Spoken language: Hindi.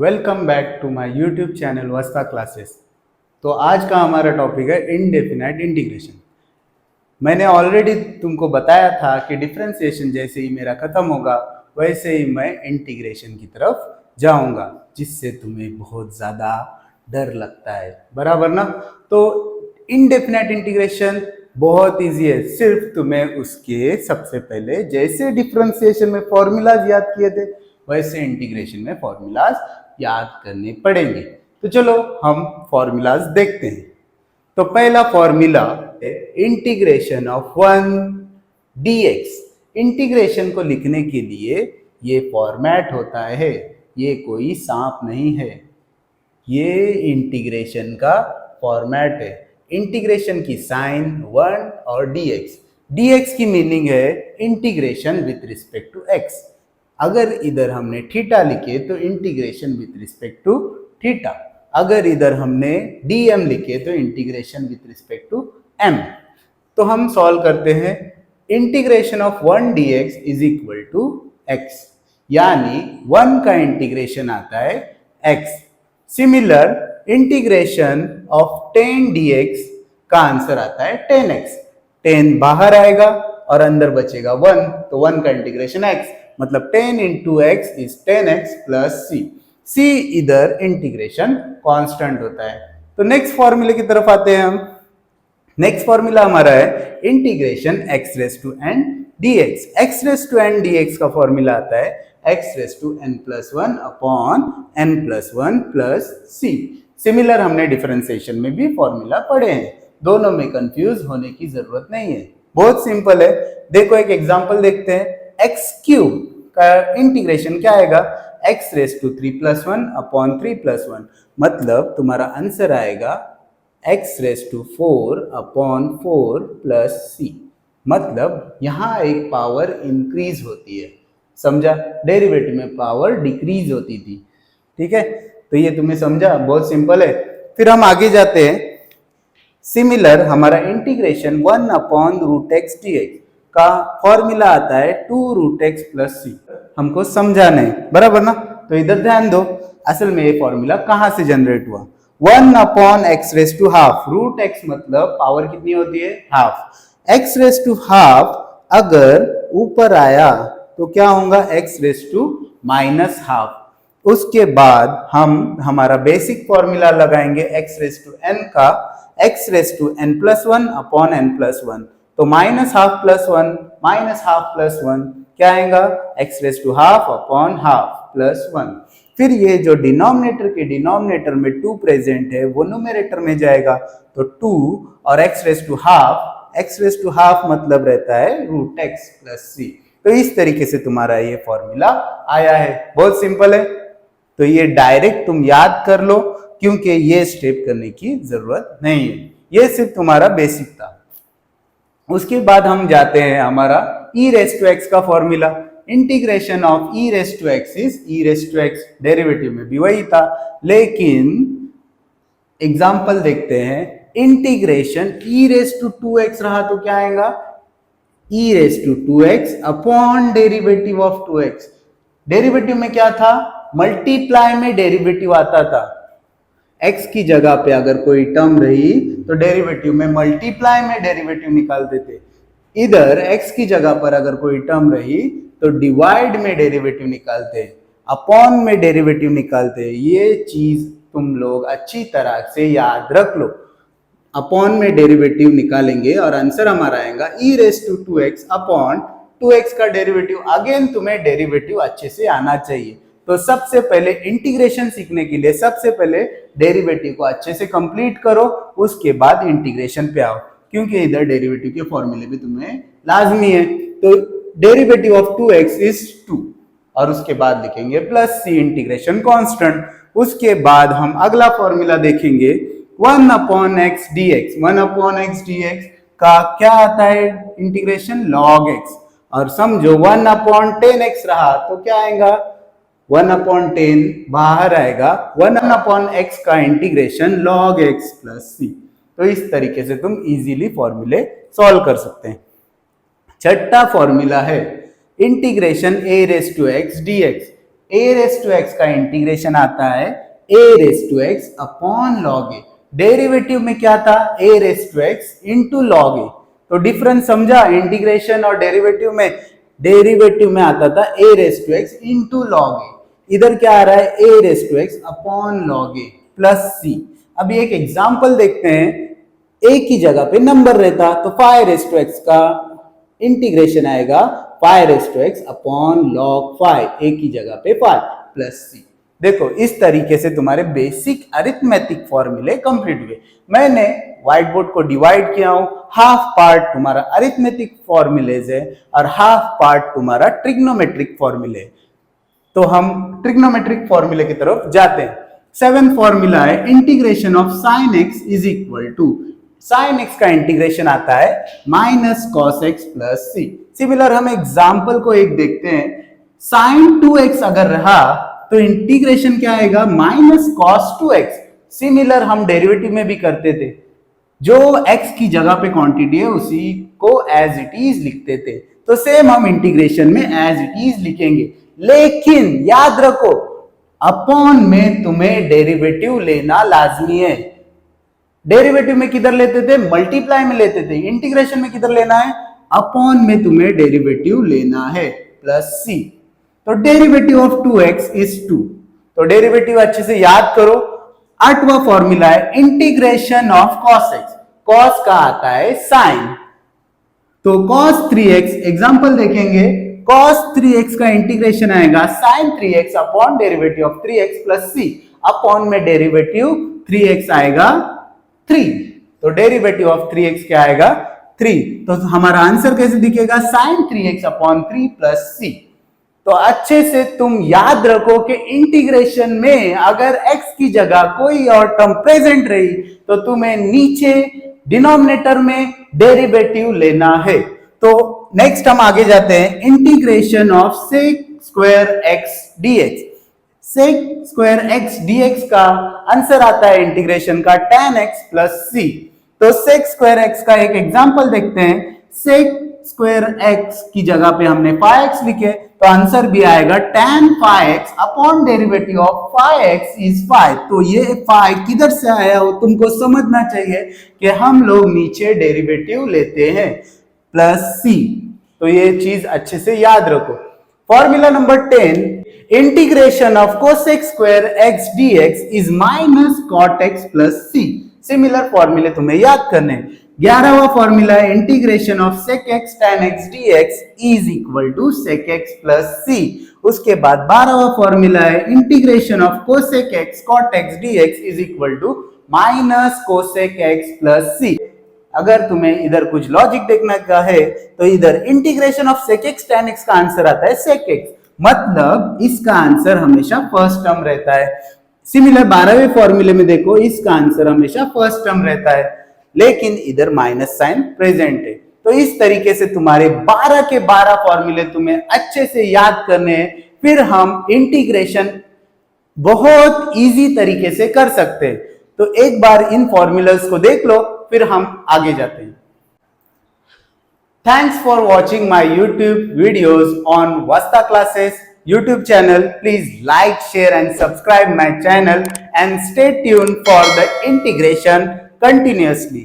Welcome back to my YouTube channel Vasta classes. तो आज का हमारा टॉपिक है इनडेफिनाइट इंटीग्रेशन। मैंने ऑलरेडी तुमको बताया था कि डिफरेंशिएशन जैसे ही मेरा खत्म होगा वैसे ही मैं इंटीग्रेशन की तरफ जाऊंगा, जिससे तुम्हें बहुत ज़्यादा डर लगता है, बराबर ना। तो इनडेफिनाइट इंटीग्रेशन बहुत इजी है, सिर्फ तुम्हें उसके सबसे पहले जैसे डिफरेंशिएशन में फॉर्मूलाज याद किए थे वैसे इंटीग्रेशन में फॉर्मूलाज याद करने पड़ेंगे। तो चलो हम फॉर्मूलाज देखते हैं। तो पहला फॉर्मूला है इंटीग्रेशन ऑफ 1 dx। इंटीग्रेशन को लिखने के लिए ये फॉर्मेट होता है, ये कोई सांप नहीं है, ये इंटीग्रेशन का फॉर्मेट है। इंटीग्रेशन की साइन 1 और dx की मीनिंग है integration with respect to x। अगर इधर हमने थीटा लिखे तो integration with respect to theta, अगर इधर हमने dm लिखे तो integration with respect to m। तो हम सॉल्व करते हैं। Integration of 1 dx is equal to x, यानी 1 का इंटीग्रेशन आता है x। Similar integration of 10 dx का आंसर आता है 10x। 10 बाहर आएगा और अंदर बचेगा 1, तो 1 का इंटीग्रेशन x, मतलब 10 into x is 10x plus c। इधर इंटीग्रेशन कांस्टेंट होता है। तो नेक्स्ट फॉर्मूले की तरफ आते हैं हम। नेक्स्ट फॉर्मूला हमारा है integration x raise to n dx। x raise to n dx का फॉर्मूला आता है x raise to n plus 1 upon n plus 1 plus c। सिमिलर हमने डिफरेंशिएशन में भी फॉर्मूला पढ़े हैं, दोनों में कंफ्यूज होने की जरूरत नहीं है, बहुत सिंपल है। देखो एक एग्जांपल देखते हैं। x क्यूब का इंटीग्रेशन क्या आएगा, x raise to 3 plus 1 upon 3 plus 1, मतलब तुम्हारा आंसर आएगा x raise to 4 upon 4 plus c। मतलब यहाँ एक पावर इंक्रीज होती है, समझा। डेरिवेटिव में पावर डिक्रीज होती थी, ठीक है। तो ये तुम्हें समझा, बहुत सिंपल है। फिर हम आगे जाते हैं। सिमिलर हमारा integration 1 upon root x dx का फॉर्मूला आता है 2 रूट एक्स प्लस सी। हमको समझाना है, बराबर ना। तो इधर ध्यान दो, असल में ये फॉर्मूला कहां से जनरेट हुआ। 1 upon x raise to half, root x मतलब पावर कितनी होती है, half. X raise to half अगर ऊपर आया तो क्या होगा, x raise to minus half. उसके बाद हम हमारा बेसिक फॉर्मूला लगाएंगे एक्स रेस टू एन का, x raise to n plus 1 upon n plus 1। तो minus half plus 1, minus half plus 1 क्या आएगा, x raise to half upon half plus 1। फिर ये जो डिनोमिनेटर के डिनोमिनेटर में 2 प्रेजेंट है वो न्यूमरेटर में जाएगा, तो 2 और एक्स रेस टू हाफ मतलब रहता है रूट एक्स प्लस सी। तो इस तरीके से तुम्हारा ये फॉर्मूला आया है, बहुत सिंपल है। तो ये डायरेक्ट तुम याद कर लो, क्योंकि ये स्टेप करने की जरूरत नहीं है, ये सिर्फ तुम्हारा बेसिक था। उसके बाद हम जाते हैं हमारा e रेस टू x का formula. Integration of e raise to x is e raise to x, derivative में भी वही था, लेकिन एग्जांपल देखते हैं। Integration e raise to 2x रहा तो क्या आएगा, e raise to 2x upon derivative of 2x। Derivative में क्या था, मल्टीप्लाई में डेरिवेटिव आता था। x की जगह पे अगर कोई टर्म रही तो डेरिवेटिव में मल्टीप्लाई में डेरिवेटिव निकाल देते। इधर x की जगह पर अगर कोई टर्म रही तो डिवाइड में डेरिवेटिव निकालते, अपॉन में डेरिवेटिव निकालते। ये चीज तुम लोग अच्छी तरह से याद रख लो। अपॉन में डेरिवेटिव निकालेंगे और आंसर हमारा आएगा e raise to 2x upon 2x का डेरिवेटिव। अगेन तुम्हें डेरिवेटिव अच्छे से आना चाहिए। तो सबसे पहले इंटीग्रेशन सीखने के लिए सबसे पहले डेरिवेटिव को अच्छे से कंप्लीट करो, उसके बाद इंटीग्रेशन पे आओ, क्योंकि इधर डेरिवेटिव के फॉर्मूले भी तुम्हें लाजमी है। तो डेरिवेटिव ऑफ 2x इज 2 और उसके बाद लिखेंगे प्लस c इंटीग्रेशन कांस्टेंट। उसके बाद हम अगला फॉर्मूला देखेंगे 1 upon x dx। 1 upon x dx का क्या आता है, इंटीग्रेशन log x। और समझो 1 अपॉन 10x रहा तो क्या आएगा, 1 अपॉन 10 बाहर आएगा, 1 अपॉन x का integration log x plus c। तो इस तरीके से तुम इजीली फॉर्मूले सॉल्व कर सकते हैं। छठा फॉर्मूला है integration a raise to x dx। A raise to x का इंटीग्रेशन आता है a raise to x upon log a. Derivative में क्या था, a raise to x into log a. तो डिफरेंस समझा इंटीग्रेशन और डेरिवेटिव में? डेरिवेटिव में आता था a raise to x into log a, इधर क्या आ रहा है a raise to x upon log a plus c. अभी एक एग्जांपल देखते हैं, ए की जगह पे नंबर रहता तो 5 रेस टू एक्स का इंटीग्रेशन आएगा 5 raise to x upon log 5, A की जगह पे 5 प्लस सी। देखो इस तरीके से तुम्हारे बेसिक अरिथमेटिक फॉर्मूले कंप्लीट हुए। मैंने व्हाइट बोर्ड को डिवाइड किया हूं, हाफ पार्ट तुम्हारा अरिथमेटिक फॉर्मूलेज है और हाफ पार्ट तुम्हारा ट्रिग्नोमेट्रिक फॉर्मूले है। तो हम ट्रिग्नोमेट्रिक फॉर्मूले की तरफ जाते हैं। 7th फॉर्मूला है integration of sine x is equal to, sine x का इंटीग्रेशन आता है minus cos x plus c. Similar हम एग्जांपल को एक देखते हैं, साइन 2x अगर रहा तो इंटीग्रेशन क्या आएगा माइनस कॉस 2x। सिमिलर हम डेरिवेटिव में भी करते थे, जो x की जगह पे क्वांटिटी है उसी को एज इट इज लिखते थे, तो सेम हम इंटीग्रेशन में एज इट इज लिखेंगे। लेकिन याद रखो अपॉन में तुम्हें डेरिवेटिव लेना लाजमी है। डेरिवेटिव में किधर लेते थे, मल्टीप्लाई में लेते थे। इंटीग्रेशन में किधर लेना है, अपॉन में तुम्हें डेरिवेटिव लेना है प्लस सी। तो डेरिवेटिव ऑफ 2x इज 2। तो डेरिवेटिव अच्छे से याद करो। 8वां फॉर्मूला है integration of cos x, cos का आता है साइन, तो cos 3x एग्जांपल देखेंगे, cos 3x का इंटीग्रेशन आएगा sin 3x upon derivative of 3x plus c। Upon में डेरिवेटिव 3x आएगा 3, तो डेरिवेटिव ऑफ 3x क्या आएगा 3। तो हमारा आंसर कैसे दिखेगा, sin 3x upon 3 plus c। तो अच्छे से तुम याद रखो कि इंटीग्रेशन में अगर x की जगह कोई और टर्म प्रेजेंट रही तो तुम्हें नीचे डिनोमिनेटर में डेरिवेटिव लेना है। तो नेक्स्ट हम आगे जाते हैं, integration of sec square x dx। Sec square x dx का आंसर आता है इंटीग्रेशन का tan x प्लस c। तो सेक स्क्वायर x का एक एग्जांपल देखते हैं, सेक स्क्वायर x की जगह पे हमने 5x लिखे तो आंसर भी आएगा tan 5x upon derivative of 5x is 5। तो ये 5 किधर से आया हो तुमको समझना चाहिए कि हम लोग नीचे डेरिवेटिव लेते हैं प्लस c। तो ये चीज अच्छे से याद रखो। Formula number 10, integration of cosec square x dx is minus cot x plus c। Similar फॉर्मूले तुम्हें याद करने। 11वां फॉर्मूला है integration of sec x tan x dx is equal to sec x plus c। उसके बाद 12वां फॉर्मूला है integration of cosec x cot x dx is equal to minus cosec x plus c। अगर तुम्हें इधर कुछ लॉजिक देखना का है तो इधर integration of sec x tan x का आंसर आता है सेक x, मतलब इसका आंसर हमेशा फर्स्ट टर्म रहता है। सिमिलर 12वें फॉर्मूले में देखो, इसका आंसर हमेशा फर्स्ट टर्म रहता है, लेकिन इधर माइनस साइन प्रेजेंट है। तो इस तरीके से तुम्हारे 12 के 12 फॉर्मूले तुम्हें अच्छे से याद करने हैं, फिर हम इंटीग्रेशन बहुत इजी तरीके से कर सकते हैं। तो एक बार इन फॉर्मूलास को देख लो, फिर हम आगे जाते हैं। Thanks for watching my YouTube videos on Vasta classes YouTube channel. Please like, share and subscribe my channel and stay tuned for the integration continuously.